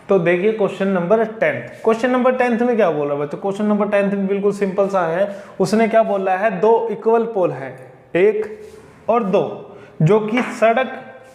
तो देखिए question number 10। Question number 10 में क्या बोल रहा है बच्चों? क्वेश्चन नंबर 10 में बिल्कुल सिंपल सा है। उसने क्या बोला है, दो इक्वल पोल है, 1 और 2, जो कि सड़क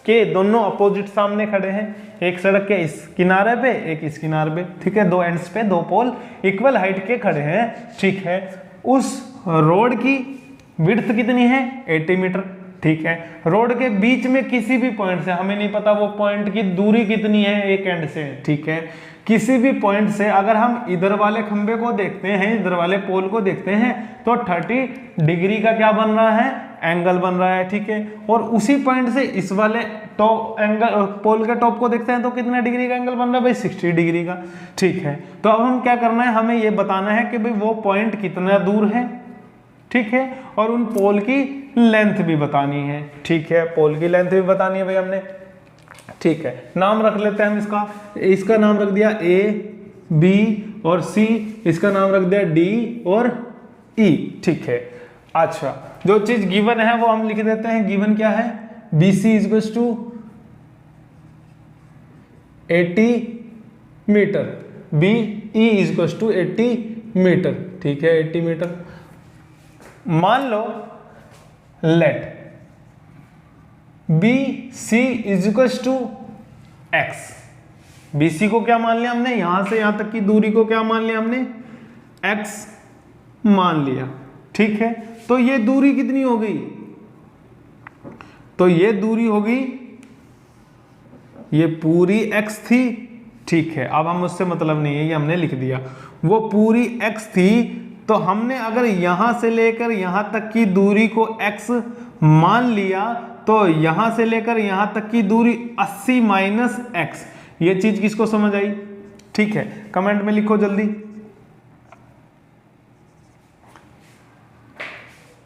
के दोनों अपोजिट सामने खड़े हैं। एक सड़क के इस किनारे पे, एक इस किनारे पे, ठीक है। दो एंड्स पे दो पोल इक्वल हाइट के खड़े हैं, ठीक है। उस रोड की विड्थ कितनी है? 80 मीटर, ठीक है। रोड के बीच में किसी भी पॉइंट से, हमें नहीं पता वो पॉइंट की दूरी कितनी है एक एंड से, ठीक है। किसी भी पॉइंट से अगर हम इधर वाले खंबे को देखते हैं, इधर वाले पोल को देखते हैं, तो 30 डिग्री का क्या बन रहा है? एंगल बन रहा है, ठीक है। और उसी पॉइंट से इस वाले टॉप एंगल पोल के टॉप को देखते हैं तो कितने डिग्री का एंगल बन रहा है भाई? 60 डिग्री का, ठीक है। तो अब हम क्या करना है, हमें ये बताना है कि भाई वो पॉइंट कितना दूर है, ठीक है। और उन पोल की लेंथ भी बतानी है, ठीक है। पोल की लेंथ भी बतानी है भाई हमने, ठीक है। नाम रख लेते हैं हम इसका। इसका नाम रख दिया A, B और C, इसका नाम रख दिया D और E, ठीक है। अच्छा, जो चीज गिवन है वो हम लिख देते हैं। गिवन क्या है? BC equals to 80 metre, BE equals to 80 metre, ठीक है, 80 मीटर। मान लो let BC equals to X। BC को क्या मान लिया हमने? यहां से यहां तक की दूरी को क्या मान लिया हमने? X मान लिया, ठीक है। तो ये दूरी कितनी हो गई? तो ये दूरी होगी, ये पूरी x थी, ठीक है। अब हम उससे मतलब नहीं है, ये हमने लिख दिया। वो पूरी x थी, तो हमने अगर यहां से लेकर यहां तक की दूरी को x मान लिया, तो यहां से लेकर यहां तक की दूरी 80 माइनस x। ये चीज किसको समझ आई? ठीक है, कमेंट में लिखो जल्दी।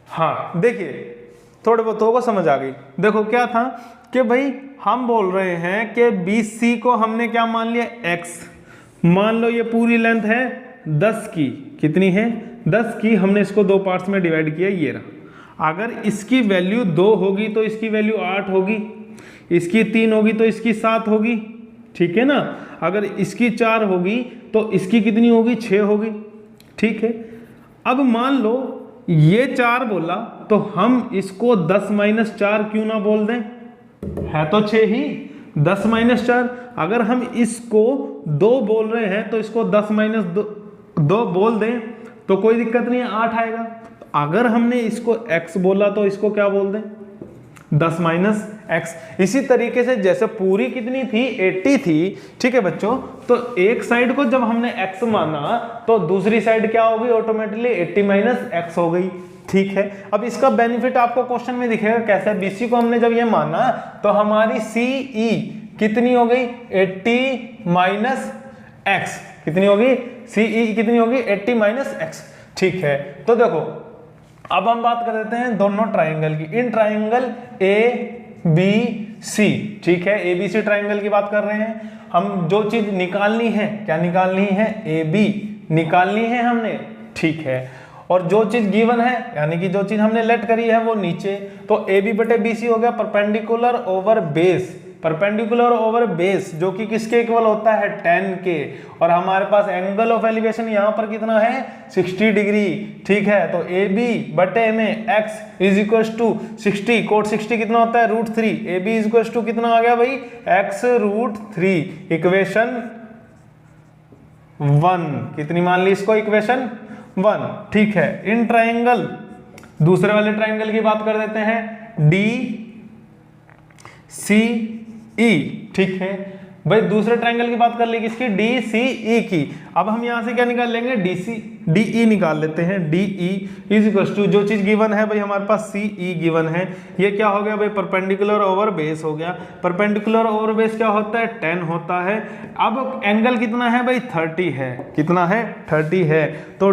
हाँ, देखिए थोड़े बहुतों को समझ आ गई। देखो क्या था कि भाई हम बोल रहे हैं कि BC को हमने क्या मान लिया? x। मान लो ये पूरी लेंथ है 10 की, कितनी है? 10 की। हमने इसको दो पार्ट्स में डिवाइड किया, ये रहा। अगर इसकी वैल्यू 2 होगी तो इसकी वैल्यू 8 होगी, इसकी 3 होगी तो इसकी 7 होगी, ठीक है ना। अगर इसकी 4 होगी तो इसकी कितनी होगी? 6 होगी, ठीक है। अब मान लो ये 4 बोला, तो हम इसको 10 माइनस 4 क्यों ना बोल दें? है तो 6 ही, 10 माइनस 4। अगर हम इसको 2 बोल रहे हैं तो इसको 10 माइनस 2 बोल दें तो कोई दिक्कत नहीं है, 8 आएगा। अगर हमने इसको x बोला तो इसको क्या बोल दें? 10 माइनस x। इसी तरीके से जैसे पूरी कितनी थी? 80 थी, ठीक है बच्चों। तो एक साइड को जब हमने x माना तो दूसरी साइड क्या होगी? ऑटोमेटिकली 80 माइनस x हो गई, ठीक है। अब इसका बेनिफिट आपको क्वेश्चन में दिखेगा कैसे। BC को हमने जब ये माना तो हमारी CE कितनी हो गई? 80 माइनस x। कितनी होगी? CE कितनी होगी? 80 माइनस x, ठीक है। तो देखो अब हम बात कर देते हैं दोनों ट्राइंगल की। इन ट्राइंगल ABC, ठीक है, ABC ट्राइंगल की बात कर रहे हैं हम। जो चीज निकालनी है, क्या निकालनी है? AB निकालनी है हमने, ठीक है। और जो चीज गिवन है, यानी कि जो चीज हमने लेट करी है वो नीचे, तो AB बटे BC हो गया perpendicular over base. Perpendicular over base जो कि किसके इक्वल होता है? 10 के। और हमारे पास एंगल ऑफ एलिवेशन यहां पर कितना है? 60 डिग्री, ठीक है। तो AB बटे में x is equal to 60, cot 60 कितना होता है? √3। AB इज इक्वल टू कितना आ गया भाई? x √3। इक्वेशन 1 कितनी मान ली इसको? इक्वेशन 1, ठीक है। इन ट्राइंगल, दूसरे वाले ट्राइंगल की बात कर देते हैं, DCE, ठीक है भाई। दूसरे ट्राइंगल की बात कर ली किसकी? DCE की। अब हम यहां से क्या निकाल लेंगे? DE निकाल लेते हैं। DE इज इक्वल टू, जो चीज गिवन है भाई हमारे पास CE गिवन है, ये क्या हो गया भाई? परपेंडिकुलर ओवर बेस हो गया। परपेंडिकुलर ओवर बेस क्या होता है? 10 होता है। अब एंगल कितना है भाई? 30 है। कितना है? 30 है। तो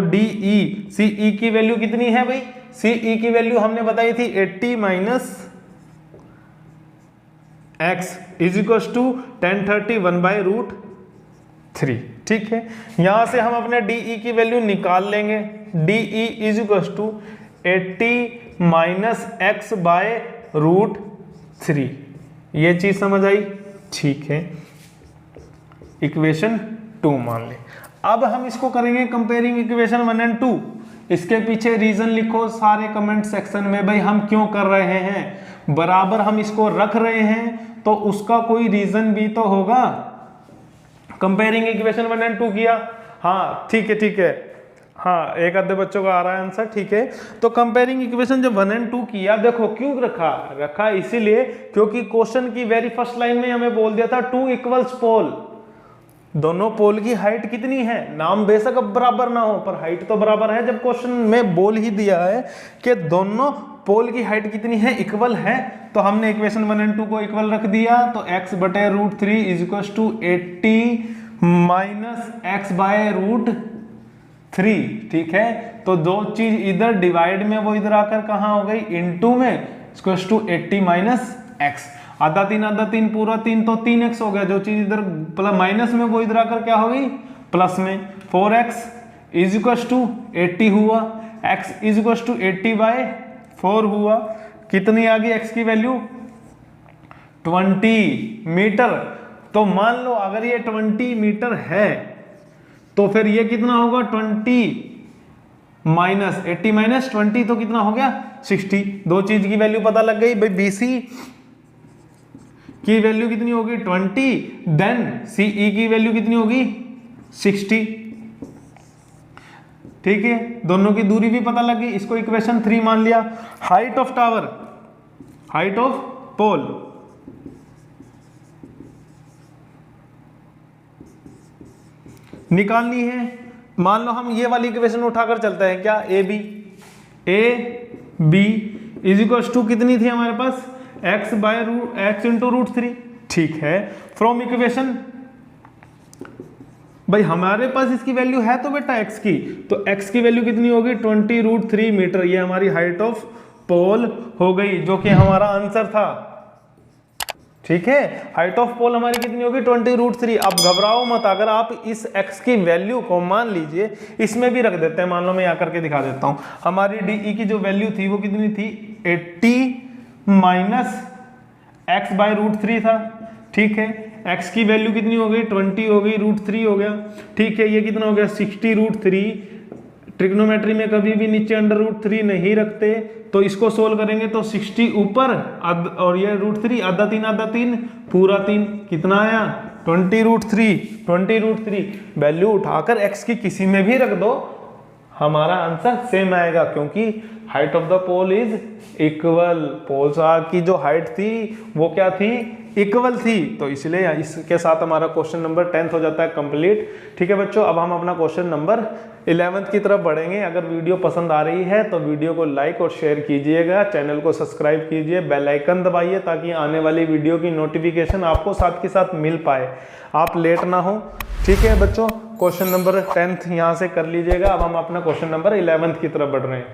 CE की वैल्यू कितनी है भाई? CE की वैल्यू हमने बताई थी 80 minus x is equal to 1030 1/√3, ठीक है। यहां से हम अपने DE की वैल्यू निकाल लेंगे। DE is equal to 80 minus x/√3। ये चीज समझ आई, ठीक है। इक्वेशन 2 मान ले। अब हम इसको करेंगे कंपेयरिंग इक्वेशन 1 एंड 2। इसके पीछे रीजन लिखो सारे कमेंट सेक्शन में, भाई हम क्यों कर रहे हैं, बराबर हम इसको रख रहे हैं तो उसका कोई रीजन भी तो होगा। कंपेयरिंग इक्वेशन 1 एंड 2 किया, हाँ ठीक है ठीक है, हाँ एक आधे बच्चों का आ रहा है आंसर, ठीक है। तो कंपेयरिंग इक्वेशन जब 1 एंड 2 किया, देखो क्यों रखा इसीलिए क्योंकि क्वेश्चन की वेरी फर्स्ट लाइन में हमें बोल दिया था 2 इक्वल्स पोल, दोनों पोल की हाइट कितनी है, नाम बेशक अब बराबर ना हो पर हाइट तो बराबर है। जब क्वेश्चन में बोल ही दिया है कि दोनों पोल की हाइट कितनी है, इक्वल है, तो हमने इक्वेशन 1 एंड 2 को इक्वल रख दिया। तो x/√3 is to 80 minus x/√3, ठीक है। तो दो चीज इधर डिवाइड में वो इधर आकर कहाँ हो गई, इनटू में, इक्वल्स टू 80 माइनस x, आधा 3 पूरा 3 तो 3x हो गया, जो चीज इधर प्लस माइनस में वो इधर आकर क्या हो गई प्लस में, 4x इज इक्वल्स टू 80 हुआ, x इज इक्वल्स टू 80/4 हुआ, कितनी आ गई x की वैल्यू 20 मीटर। तो मान लो अगर ये 20 मीटर है तो फिर ये कितना होगा 20 माइनस 80 माइनस 20 तो कितना हो गया 60। दो चीज की वैल्यू पता लग गई भाई, BC की वैल्यू कितनी होगी 20, देन CE की वैल्यू कितनी होगी 60, ठीक है। दोनों की दूरी भी पता लग गई, इसको इक्वेशन 3 मान लिया। Height of tower, height of pole, निकालनी है। मान लो हम ये वाली इक्वेशन उठाकर चलते हैं, क्या AB इज इक्वल टू कितनी थी हमारे पास x इंटू √3, ठीक है। फ्रॉम इक्वेशन, भाई हमारे पास इसकी वैल्यू है तो बेटा x की, तो x की वैल्यू कितनी होगी 20√3 मीटर, ये हमारी हाइट ऑफ पोल हो गई, जो कि हमारा आंसर था, ठीक है। हाइट ऑफ पोल हमारी कितनी होगी 20√3। अब घबराओ मत, अगर आप इस x की वैल्यू को मान लीजिए इसमें भी रख देते हैं, मान लो मैं यहाँ करके दिखा देता हूँ, हमारी DE की जो वैल्यू थी वो कितनी थी 80 माइनस x/√3 था, ठीक है। x की वैल्यू कितनी हो गई 20 हो गई, √3 हो गया, ठीक है। ये कितना हो गया 60√3। ट्रिग्नोमेट्री में कभी भी नीचे अंडर√3 नहीं रखते, तो इसको सोल्व करेंगे तो 60 ऊपर और ये √3, आधा 3 पूरा 3, कितना आया 20√3। वैल्यू उठाकर x की किसी में भी रख दो, हमारा आंसर सेम आएगा, क्योंकि height of the pole is equal. Poles की जो हाइट थी वो क्या थी, इक्वल थी, तो इसलिए इसके साथ हमारा क्वेश्चन नंबर 10th हो जाता है कंप्लीट, ठीक है बच्चों। अब हम अपना क्वेश्चन नंबर 11th की तरफ बढ़ेंगे। अगर वीडियो पसंद आ रही है तो वीडियो को लाइक और शेयर कीजिएगा, चैनल को सब्सक्राइब कीजिए, बेल आइकन दबाइए ताकि आने वाली वीडियो की नोटिफिकेशन आपको साथ के साथ मिल पाए, आप लेट ना हो, ठीक है बच्चों। क्वेश्चन नंबर 10th यहाँ से कर लीजिएगा। अब हम अपना क्वेश्चन नंबर 11th की तरफ बढ़ रहे हैं।